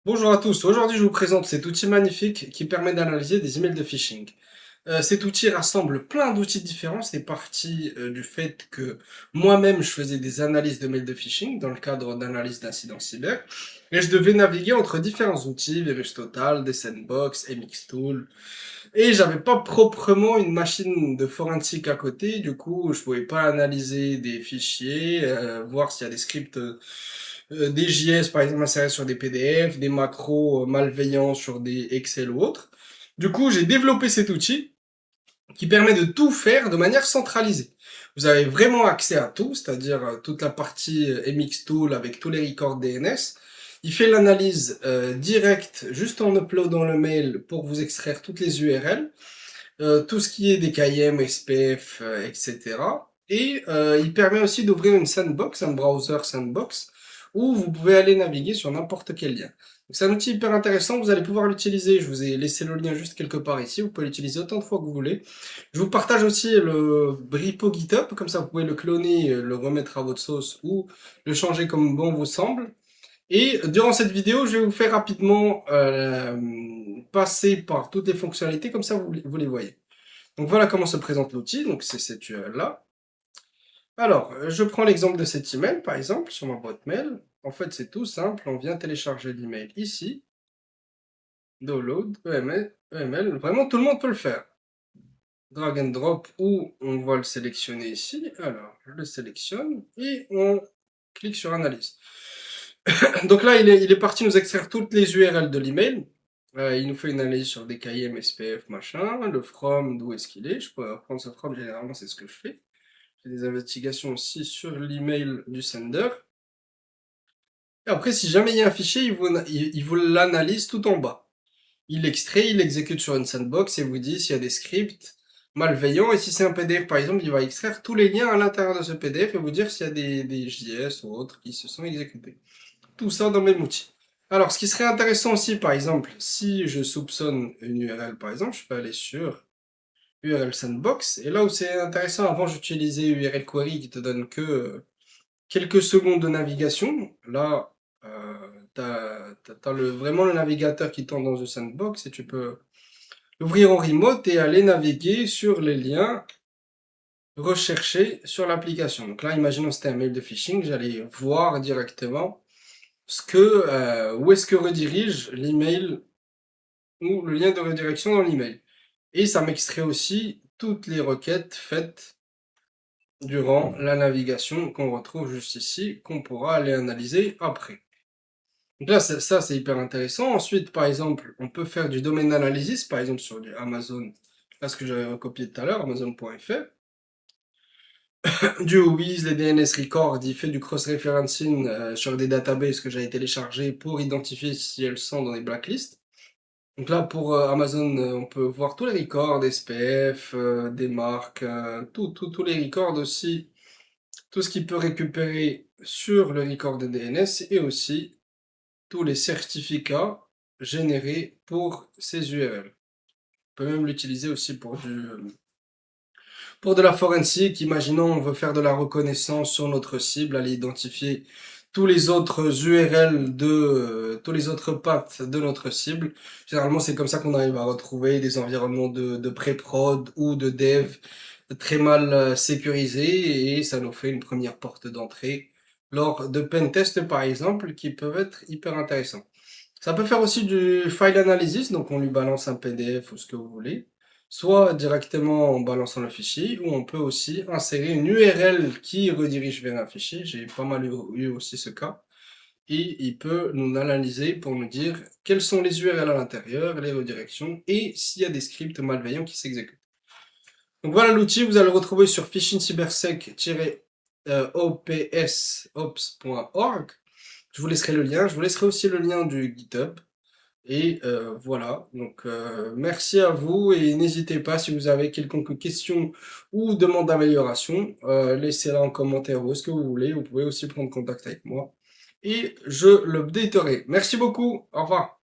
Bonjour à tous, aujourd'hui je vous présente cet outil magnifique qui permet d'analyser des emails de phishing. Cet outil rassemble plein d'outils différents, c'est parti du fait que moi-même je faisais des analyses de mails de phishing dans le cadre d'analyse d'incidents cyber et je devais naviguer entre différents outils, VirusTotal, DSandbox, MXTool et j'avais pas proprement une machine de forensique à côté, du coup je pouvais pas analyser des fichiers, voir s'il y a des scripts des JS par exemple insérés sur des PDF, des macros malveillants sur des Excel ou autres. Du coup, j'ai développé cet outil qui permet de tout faire de manière centralisée. Vous avez vraiment accès à tout, c'est-à-dire toute la partie MXTool avec tous les records DNS. Il fait l'analyse directe juste en uploadant le mail pour vous extraire toutes les URL, tout ce qui est DKIM, SPF, etc. Et il permet aussi d'ouvrir une sandbox, un browser sandbox, où vous pouvez aller naviguer sur n'importe quel lien. C'est un outil hyper intéressant, vous allez pouvoir l'utiliser, je vous ai laissé le lien juste quelque part ici, vous pouvez l'utiliser autant de fois que vous voulez. Je vous partage aussi le repo GitHub, comme ça vous pouvez le cloner, le remettre à votre sauce ou le changer comme bon vous semble. Et durant cette vidéo, je vais vous faire rapidement passer par toutes les fonctionnalités, comme ça vous les voyez. Donc voilà comment se présente l'outil, donc c'est cette URL-là. Alors, je prends l'exemple de cet email, par exemple, sur ma boîte mail. En fait, c'est tout simple, on vient télécharger l'email ici, download, EML, vraiment tout le monde peut le faire. Drag and drop, ou on va le sélectionner ici. Alors, je le sélectionne, et on clique sur analyse. Donc là, il est parti nous extraire toutes les URL de l'email. Il nous fait une analyse sur DKIM, SPF, machin, le from, d'où est-ce qu'il est. Je peux prendre ce from, généralement, c'est ce que je fais. J'ai des investigations aussi sur l'email du sender. Et après, si jamais il y a un fichier, il vous l'analyse tout en bas. Il l'extrait, il l'exécute sur une sandbox et vous dit s'il y a des scripts malveillants. Et si c'est un PDF, par exemple, il va extraire tous les liens à l'intérieur de ce PDF et vous dire s'il y a des JS ou autres qui se sont exécutés. Tout ça dans le même outil. Alors, ce qui serait intéressant aussi, par exemple, si je soupçonne une URL, par exemple, je peux aller sur URL Sandbox. Et là où c'est intéressant, avant j'utilisais URL Query qui te donne que quelques secondes de navigation. Là, t'as vraiment le navigateur qui tourne dans le Sandbox et tu peux l'ouvrir en remote et aller naviguer sur les liens recherchés sur l'application. Donc là, imaginons que c'était un mail de phishing, j'allais voir directement où est-ce que redirige l'email ou le lien de redirection dans l'email. Et ça m'extrait aussi toutes les requêtes faites durant la navigation qu'on retrouve juste ici, qu'on pourra aller analyser après. Donc là, ça c'est hyper intéressant. Ensuite, par exemple, on peut faire du domaine analysis, par exemple sur du Amazon, là ce que j'avais recopié tout à l'heure, Amazon.fr. Du Wiz, les DNS Record, il fait du cross-referencing sur des databases que j'avais téléchargées pour identifier si elles sont dans des blacklists. Donc là, pour Amazon, on peut voir tous les records, SPF, des marques, tous les records aussi, tout ce qu'il peut récupérer sur le record de DNS et aussi tous les certificats générés pour ces URL. On peut même l'utiliser aussi pour de la forensique. Imaginons on veut faire de la reconnaissance sur notre cible, aller identifier tous les autres URL tous les autres paths de notre cible. Généralement, c'est comme ça qu'on arrive à retrouver des environnements de pré-prod ou de dev très mal sécurisés et ça nous fait une première porte d'entrée lors de pentests par exemple qui peuvent être hyper intéressants. Ça peut faire aussi du file analysis, donc on lui balance un PDF ou ce que vous voulez, soit directement en balançant le fichier, ou on peut aussi insérer une URL qui redirige vers un fichier. J'ai pas mal eu aussi ce cas. Et il peut nous analyser pour nous dire quelles sont les URL à l'intérieur, les redirections, et s'il y a des scripts malveillants qui s'exécutent. Donc voilà l'outil, vous allez le retrouver sur phishingcybersec-ops.org. Je vous laisserai le lien, je vous laisserai aussi le lien du GitHub. Et voilà, donc merci à vous et n'hésitez pas si vous avez quelconque question ou demande d'amélioration, laissez-la en commentaire ou ce que vous voulez, vous pouvez aussi prendre contact avec moi et je l'updaterai. Merci beaucoup, au revoir.